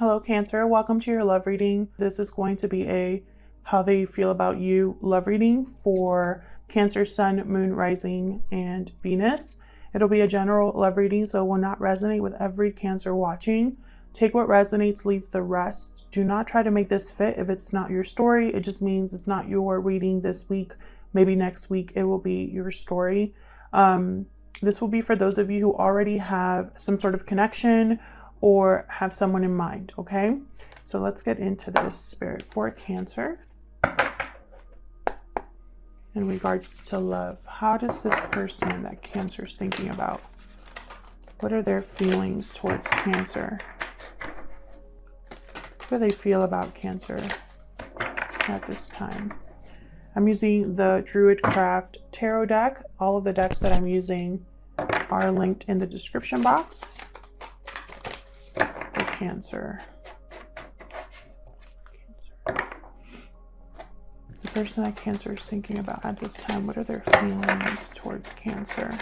Hello, Cancer. Welcome to your love reading. This is going to be a how they feel about you love reading for Cancer, Sun, Moon, Rising, and Venus. It'll be a general love reading, so it will not resonate with every Cancer watching. Take what resonates, leave the rest. Do not try to make this fit if it's not your story. It just means it's not your reading this week. Maybe next week it will be your story. This will be for those of you who already have some sort of connection or have someone in mind, okay? So let's get into this, Spirit, for Cancer. In regards to love, how does this person that Cancer is thinking about, what are their feelings towards Cancer? What do they feel about Cancer at this time? I'm using the Druidcraft Tarot deck. All of the decks that I'm using are linked in the description box. For Cancer. The person that Cancer is thinking about at this time, what are their feelings towards Cancer?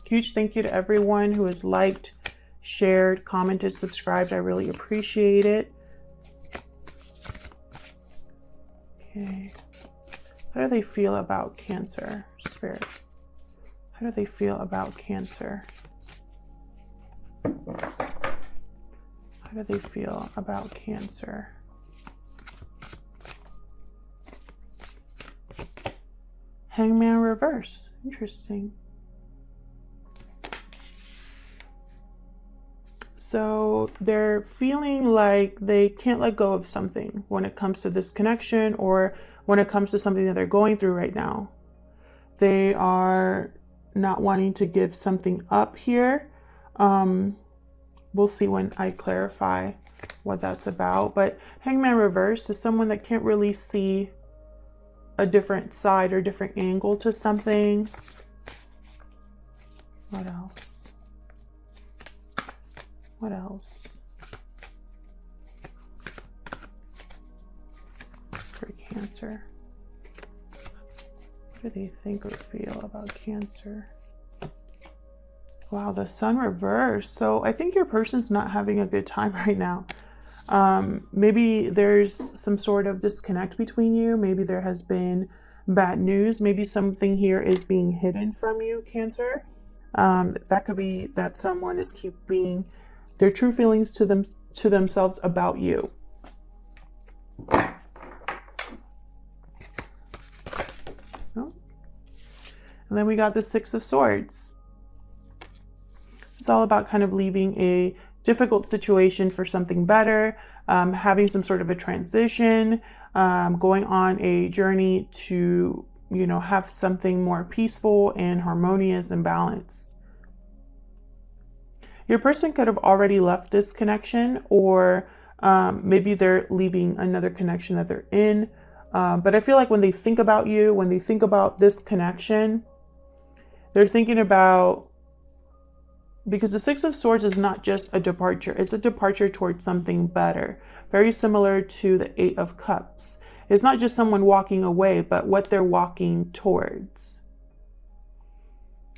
Huge thank you to everyone who has liked, shared, commented, subscribed. I really appreciate it. Okay. How do they feel about Cancer, Spirit? How do they feel about Cancer? How do they feel about Cancer? Hangman reverse. Interesting. So they're feeling like they can't let go of something when it comes to this connection or when it comes to something that they're going through right now. They are not wanting to give something up here. We'll see when I clarify what that's about. But Hangman reverse is someone that can't really see a different side or different angle to something. What else? What else? For Cancer. What do they think or feel about Cancer? Wow, the Sun reverse. So I think your person's not having a good time right now. Maybe there's some sort of disconnect between you. Maybe there has been bad news. Maybe something here is being hidden from you, Cancer. That could be that someone is keeping their true feelings to themselves about you. Oh. And then we got the Six of Swords. It's all about kind of leaving a difficult situation for something better, having some sort of a transition, going on a journey to, have something more peaceful and harmonious and balanced. Your person could have already left this connection, or maybe they're leaving another connection that they're in. But I feel like when they think about you, when they think about this connection, they're thinking about, because the Six of Swords is not just a departure, it's a departure towards something better. Very similar to the Eight of Cups. It's not just someone walking away, but what they're walking towards.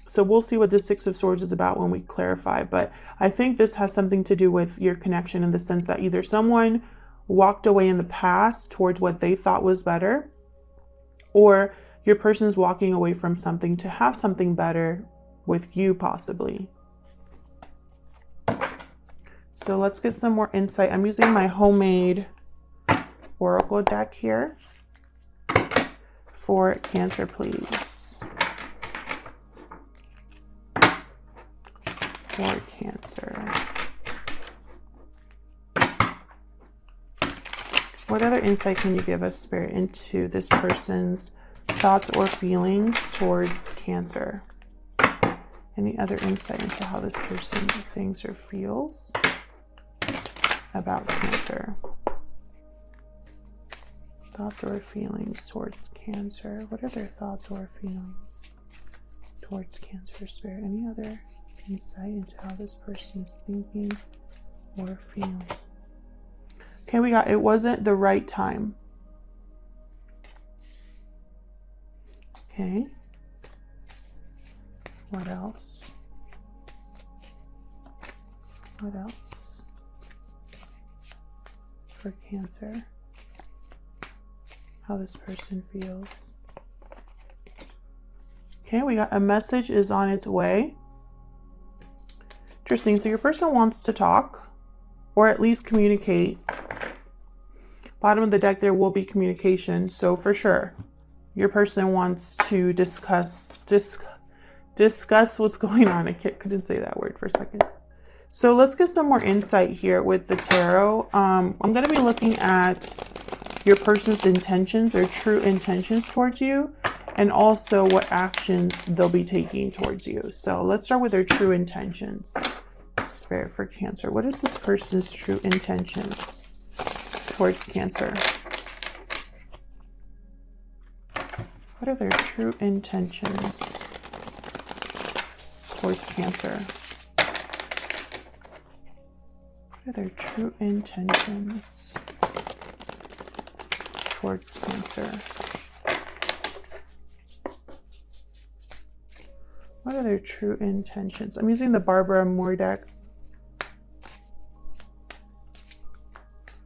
So we'll see what the Six of Swords is about when we clarify. But I think this has something to do with your connection in the sense that either someone walked away in the past towards what they thought was better, or your person's walking away from something to have something better with you possibly. So let's get some more insight. I'm using my homemade oracle deck here for Cancer, please. For Cancer. What other insight can you give us, Spirit, into this person's thoughts or feelings towards Cancer? Any other insight into how this person thinks or feels about Cancer? Thoughts or feelings towards Cancer. What are their thoughts or feelings towards Cancer, Spirit? Any other insight into how this person is thinking or feeling? Okay, we got it wasn't the right time. Okay. What else? What else? for Cancer. How this person feels. Okay, we got a message is on its way. Interesting. So your person wants to talk or at least communicate. Bottom of the deck, there will be communication. So for sure, your person wants to discuss what's going on. I couldn't say that word for a second. So let's get some more insight here with the tarot. I'm going to be looking at your person's intentions or true intentions towards you, and also what actions they'll be taking towards you. So let's start with their true intentions. Spirit for Cancer. What is this person's true intentions towards Cancer? What are their true intentions towards Cancer? What are their true intentions towards Cancer? What are their true intentions? I'm using the Barbara Moore deck.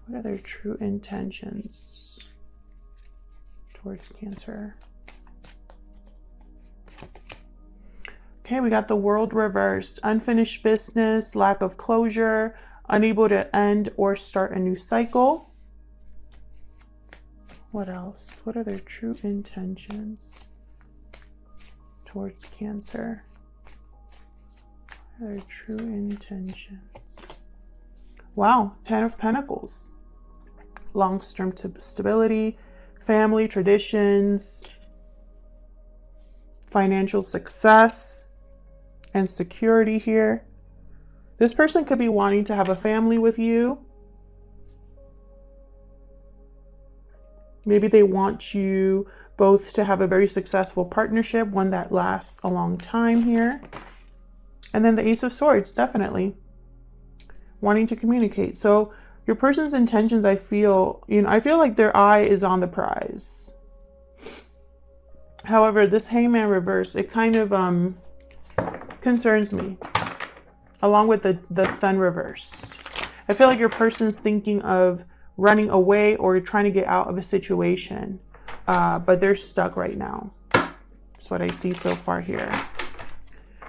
What are their true intentions towards Cancer? Okay, we got the World reversed. Unfinished business, lack of closure, unable to end or start a new cycle. What else? What are their true intentions towards Cancer? What are their true intentions? Wow, 10 of Pentacles. Long-term stability, family, traditions, financial success, and security here. This person could be wanting to have a family with you. Maybe they want you both to have a very successful partnership, one that lasts a long time here. And then the Ace of Swords, definitely wanting to communicate. So your person's intentions, I feel like their eye is on the prize. However, this Hangman reverse, it kind of concerns me, along with the Sun reversed. I feel like your person's thinking of running away or trying to get out of a situation, but they're stuck right now. That's what I see so far here.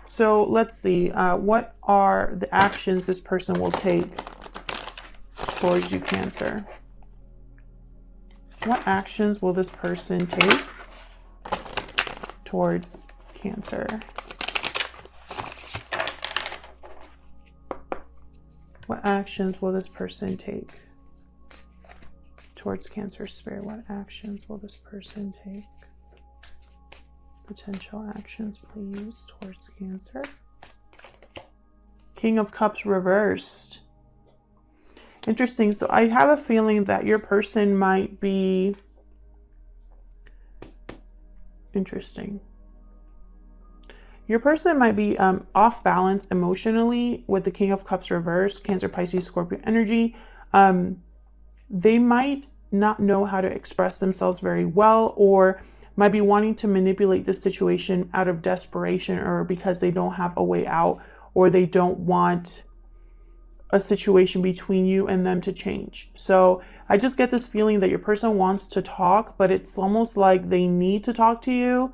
So let's see, what are the actions this person will take towards you, Cancer? What actions will this person take towards Cancer? What actions will this person take towards Cancer? Spirit, what actions will this person take? Potential actions, please, towards Cancer. King of Cups reversed. Interesting. So I have a feeling that your person might be interesting. Your person might be off balance emotionally with the King of Cups reversed, Cancer, Pisces, Scorpio energy. They might not know how to express themselves very well, or might be wanting to manipulate the situation out of desperation, or because they don't have a way out, or they don't want a situation between you and them to change. So I just get this feeling that your person wants to talk, but it's almost like they need to talk to you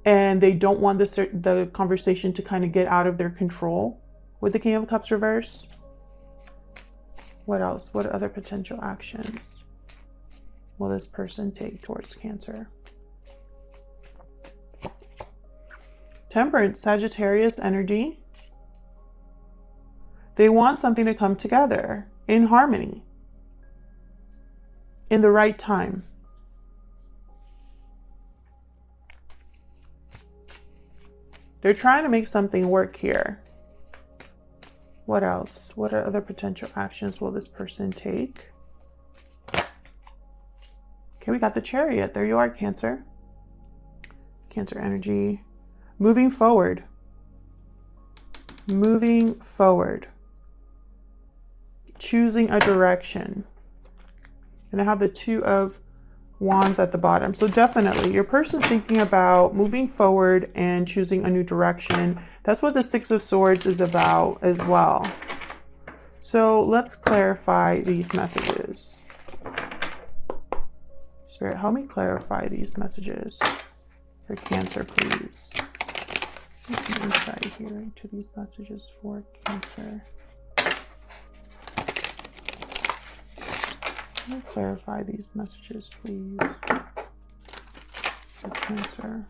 and they don't want the conversation to kind of get out of their control with the King of Cups reverse. What else? What other potential actions will this person take towards Cancer? Temperance, Sagittarius energy. They want something to come together in harmony, in the right time. They're trying to make something work here. What else? What other potential actions will this person take? Okay, we got the Chariot. There you are, Cancer. Cancer energy. Moving forward. Moving forward. Choosing a direction. And I have the Two of Wands at the bottom. So definitely your person's thinking about moving forward and choosing a new direction. That's what the Six of Swords is about as well. So let's clarify these messages. Spirit, help me clarify these messages for Cancer, please. Get some insight here into these messages for Cancer. Let me clarify these messages, please, for Cancer.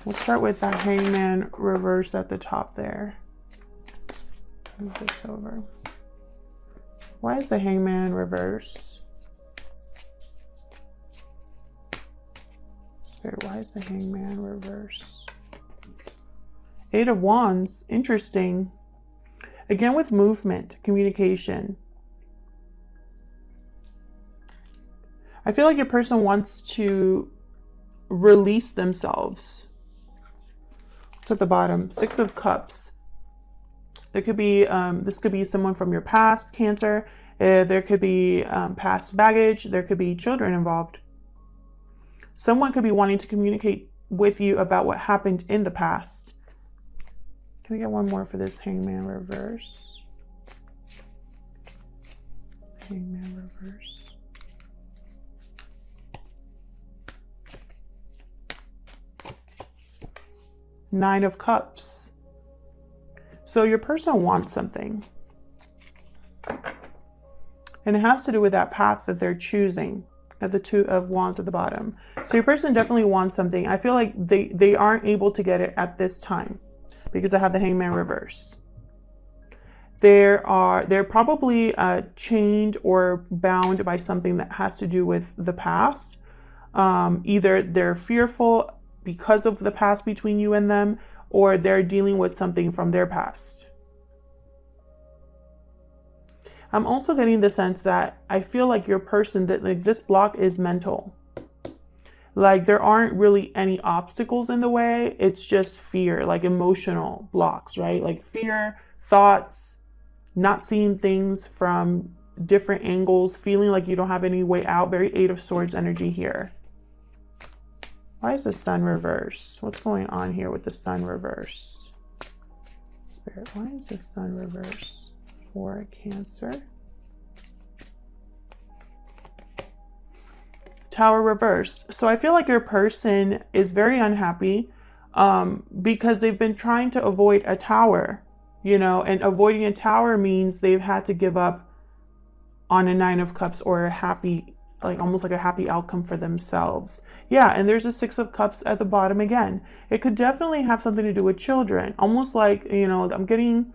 We'll start with the Hangman reverse at the top there. Move this over. Why is the Hangman reverse? Spirit, why is the Hangman reverse? Eight of Wands, interesting. Again with movement, communication. I feel like your person wants to release themselves. It's at the bottom. Six of Cups. There could be, this could be someone from your past, Cancer. There could be past baggage. There could be children involved. Someone could be wanting to communicate with you about what happened in the past. Can we get one more for this Hangman reverse? Hangman reverse. Nine of Cups. So your person wants something. And it has to do with that path that they're choosing. At the Two of Wands at the bottom. So your person definitely wants something. I feel like they aren't able to get it at this time because I have the Hangman reverse. They're probably chained or bound by something that has to do with the past. Either they're fearful because of the past between you and them, or they're dealing with something from their past. I'm also getting the sense that I feel like your person, that like this block is mental. Like there aren't really any obstacles in the way. It's just fear, like emotional blocks, right? Like fear, thoughts, not seeing things from different angles, feeling like you don't have any way out. Very Eight of Swords energy here. Why is the Sun reverse? What's going on here with the Sun reverse? Spirit, why is the Sun reverse for Cancer? Tower reversed. So I feel like your person is very unhappy because they've been trying to avoid a tower, you know, and avoiding a tower means they've had to give up on a Nine of Cups or a happy, like almost like a happy outcome for themselves. Yeah, and there's a Six of Cups at the bottom again. It could definitely have something to do with children, almost like, you know, I'm getting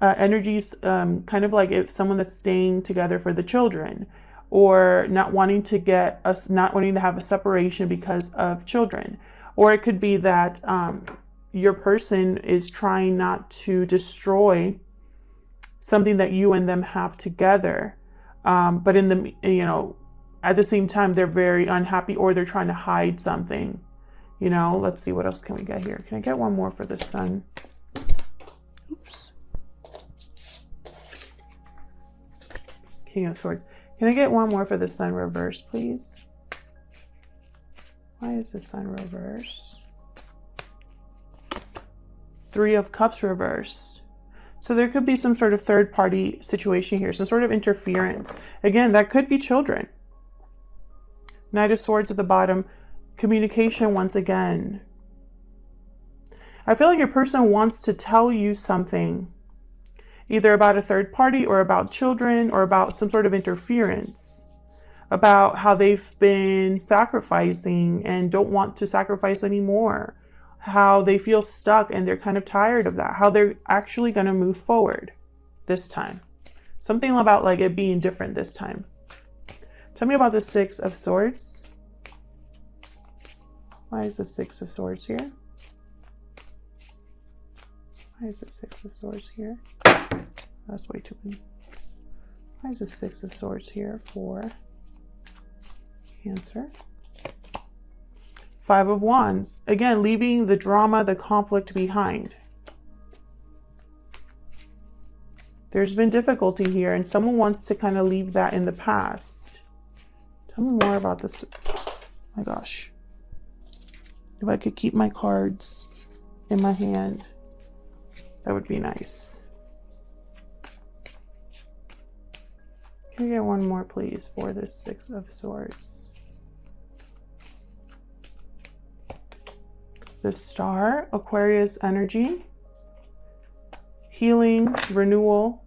energies kind of like if someone that's staying together for the children, or not wanting to get us, not wanting to have a separation because of children. Or it could be that your person is trying not to destroy something that you and them have together. But in the, you know, at the same time, they're very unhappy, or they're trying to hide something. You know, let's see, what else can we get here? Can I get one more for the Sun? Oops. King of Swords. Can I get one more for the Sun reverse, please? Why is the Sun reverse? Three of Cups reversed. So there could be some sort of third-party situation here, some sort of interference. Again, that could be children. Knight of Swords at the bottom. Communication once again. I feel like your person wants to tell you something, either about a third party or about children or about some sort of interference, about how they've been sacrificing and don't want to sacrifice anymore, how they feel stuck and they're kind of tired of that, how they're actually going to move forward this time. Something about like it being different this time. Tell me about the Six of Swords. Why is the Six of Swords here? Why is the Six of Swords here? That's way too many. Why is the Six of Swords here for Cancer? Five of Wands. Again, leaving the drama, the conflict behind. There's been difficulty here, and someone wants to kind of leave that in the past. Tell me more about this. Oh my gosh. If I could keep my cards in my hand, that would be nice. Can we get one more, please, for this Six of Swords? The Star, Aquarius energy, healing, renewal.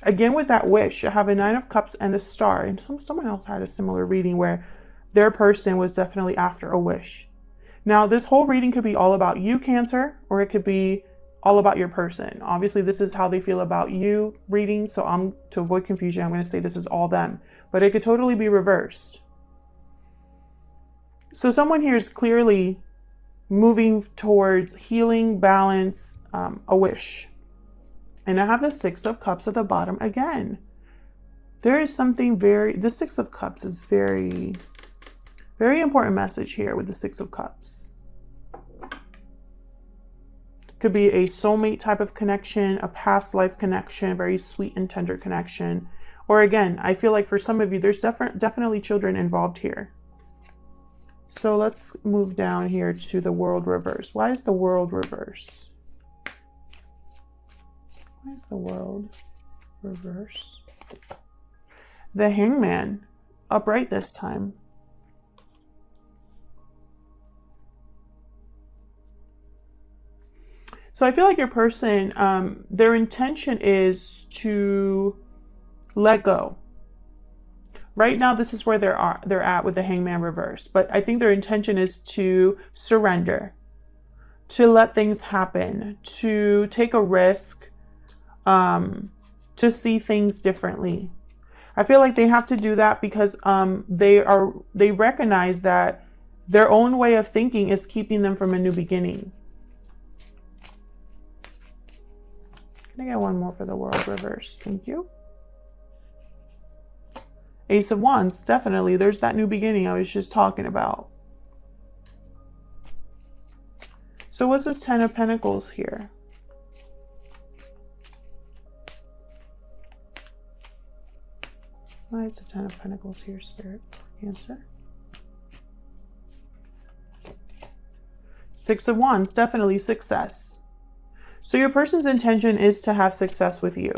Again, with that wish, I have a Nine of Cups and the Star. And someone else had a similar reading where their person was definitely after a wish. Now, this whole reading could be all about you, Cancer, or it could be all about your person. Obviously, this is how they feel about you reading. So to avoid confusion, I'm going to say this is all them. But it could totally be reversed. So someone here is clearly moving towards healing, balance, a wish. And I have the Six of Cups at the bottom again. There is something the Six of Cups is very, very important message here with the Six of Cups. Could be a soulmate type of connection, a past life connection, very sweet and tender connection. Or again, I feel like for some of you, there's definitely children involved here. So let's move down here to the World reverse. Why is the World reverse? Why is the World reverse? The Hangman, upright this time. So I feel like your person, their intention is to let go. Right now, this is where they're at with the Hangman reverse. But I think their intention is to surrender, to let things happen, to take a risk, to see things differently. I feel like they have to do that because they recognize that their own way of thinking is keeping them from a new beginning. Can I get one more for the World reverse? Thank you. Ace of Wands, definitely. There's that new beginning I was just talking about. So what's this Ten of Pentacles here? Why is the Ten of Pentacles here, Spirit, for Cancer? Six of Wands, definitely success. So your person's intention is to have success with you.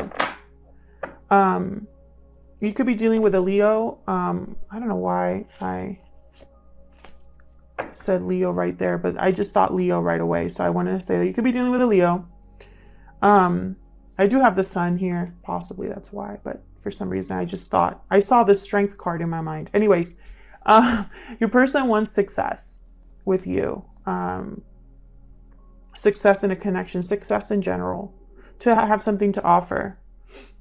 You could be dealing with a Leo. I don't know why I said Leo right there, but I just thought Leo right away. So I wanted to say that you could be dealing with a Leo. I do have the Sun here. Possibly that's why. But for some reason, I just thought I saw the Strength card in my mind. Anyways, your person wants success with you. Success in a connection, success in general, to have something to offer.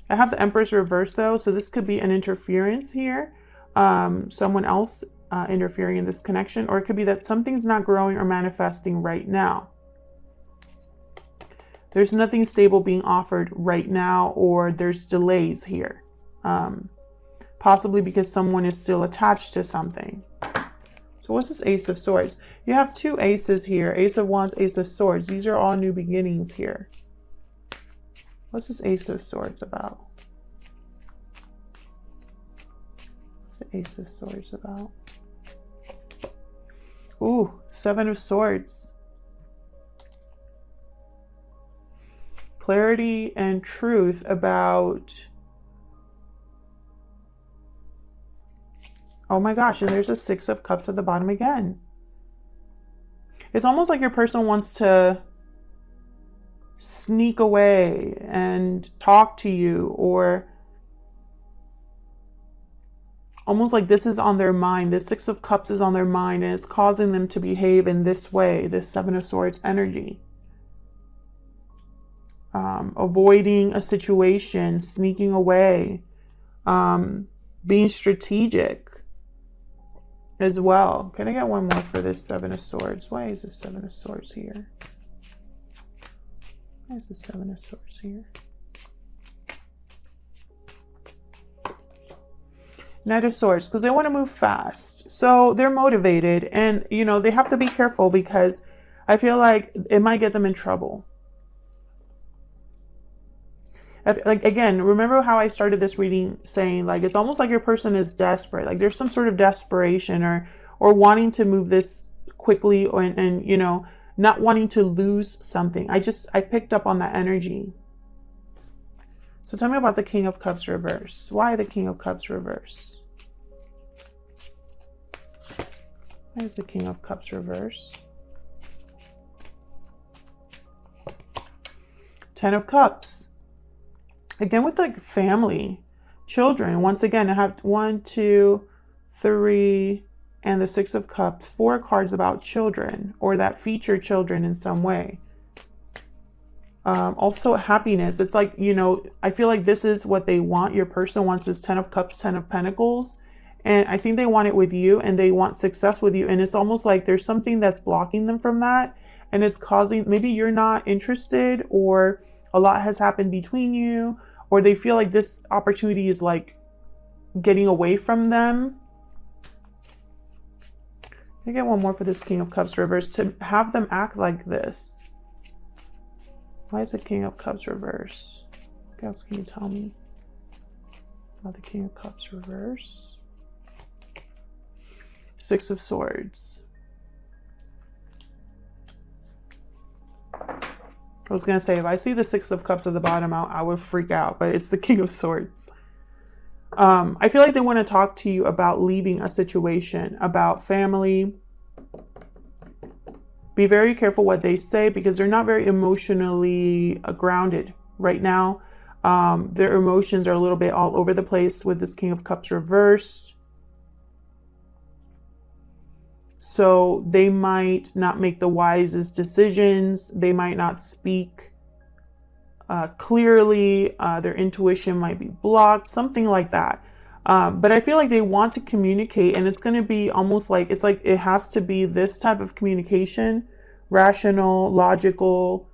I have the Empress reversed though, so this could be an interference here. Someone else interfering in this connection, or it could be that something's not growing or manifesting right now. There's nothing stable being offered right now, or there's delays here. Possibly because someone is still attached to something. So what's this Ace of Swords? You have two aces here. Ace of Wands, Ace of Swords. These are all new beginnings here. What's this Ace of Swords about? What's the Ace of Swords about? Ooh, Seven of Swords. Clarity and truth about... Oh my gosh, and there's a Six of Cups at the bottom again. It's almost like your person wants to sneak away and talk to you, or almost like this is on their mind. The Six of Cups is on their mind, and it's causing them to behave in this way, this Seven of Swords energy. Avoiding a situation, sneaking away, being strategic as well. Can I get one more for this Seven of Swords? Why is this Seven of Swords here? Why is the Seven of Swords here? Knight of Swords, because they want to move fast. So they're motivated, and you know, they have to be careful because I feel like it might get them in trouble. Like, again, remember how I started this reading saying, like, it's almost like your person is desperate. Like there's some sort of desperation or wanting to move this quickly, and you know, not wanting to lose something. I picked up on that energy. So tell me about the King of Cups reverse. Why the King of Cups reverse? Why is the King of Cups reverse? Ten of Cups. Again, with like family, children. Once again, I have 1, 2, 3, and the Six of Cups. 4 cards about children, or that feature children in some way. Also happiness. It's like, you know, I feel like this is what they want. Your person wants this 10 of Cups, 10 of Pentacles. And I think they want it with you, and they want success with you. And it's almost like there's something that's blocking them from that. And it's causing, maybe you're not interested, or a lot has happened between you, or they feel like this opportunity is like getting away from them. I get one more for this King of Cups reverse, to have them act like this. Why is the King of Cups reverse? What else can you tell me about the King of Cups reverse? Six of Swords. I was going to say, if I see the Six of Cups at the bottom, I would freak out, but it's the King of Swords. I feel like they want to talk to you about leaving a situation, about family. Be very careful what they say, because they're not very emotionally grounded right now. Their emotions are a little bit all over the place with this King of Cups reversed. So they might not make the wisest decisions. They might not speak clearly. Their intuition might be blocked, something like that. But I feel like they want to communicate, and it's going to be almost like, it's like it has to be this type of communication, rational, logical,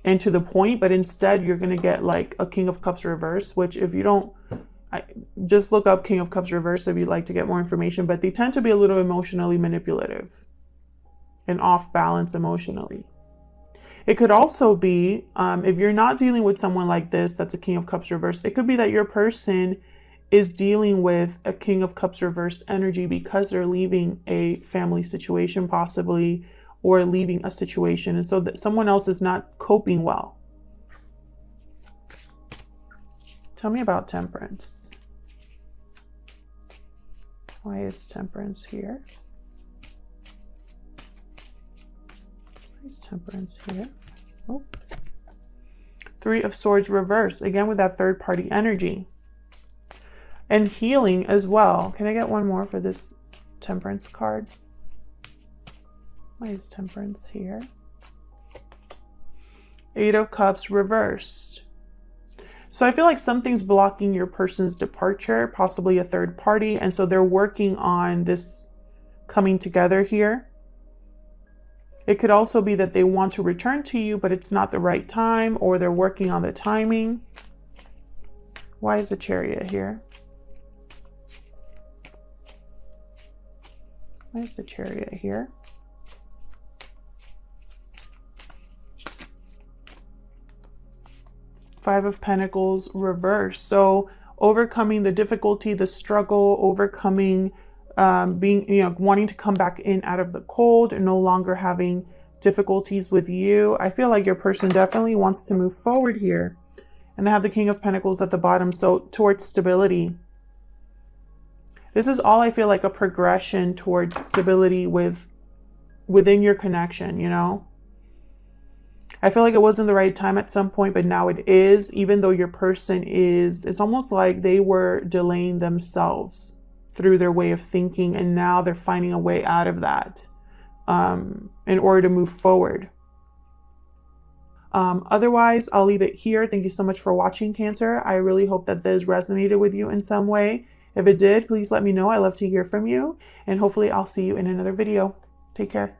and to the point. But instead, you're going to get like a King of Cups reverse, which if you don't, just look up King of Cups reverse if you'd like to get more information. But they tend to be a little emotionally manipulative and off balance emotionally. It could also be, if you're not dealing with someone like this, that's a King of Cups reverse, it could be that your person is dealing with a King of Cups reversed energy because they're leaving a family situation possibly, or leaving a situation, and so that someone else is not coping well. Tell me about Temperance. Why is Temperance here? Why is Temperance here? Oh. Three of Swords reverse, again with that third party energy. And healing as well. Can I get one more for this Temperance card? Why is Temperance here? Eight of Cups reversed. So I feel like something's blocking your person's departure, possibly a third party. And so they're working on this coming together here. It could also be that they want to return to you, but it's not the right time, or they're working on the timing. Why is the Chariot here? Why is the Chariot here? Five of Pentacles reversed. So overcoming the difficulty, the struggle, overcoming being, wanting to come back in out of the cold and no longer having difficulties with you. I feel like your person definitely wants to move forward here. And I have the King of Pentacles at the bottom, so towards stability. This is all, I feel like, a progression towards stability within your connection, you know? I feel like it wasn't the right time at some point, but now it is, even though your person is, it's almost like they were delaying themselves through their way of thinking, and now they're finding a way out of that in order to move forward. Otherwise, I'll leave it here. Thank you so much for watching, Cancer. I really hope that this resonated with you in some way. If it did, please let me know. I love to hear from you, and hopefully I'll see you in another video. Take care.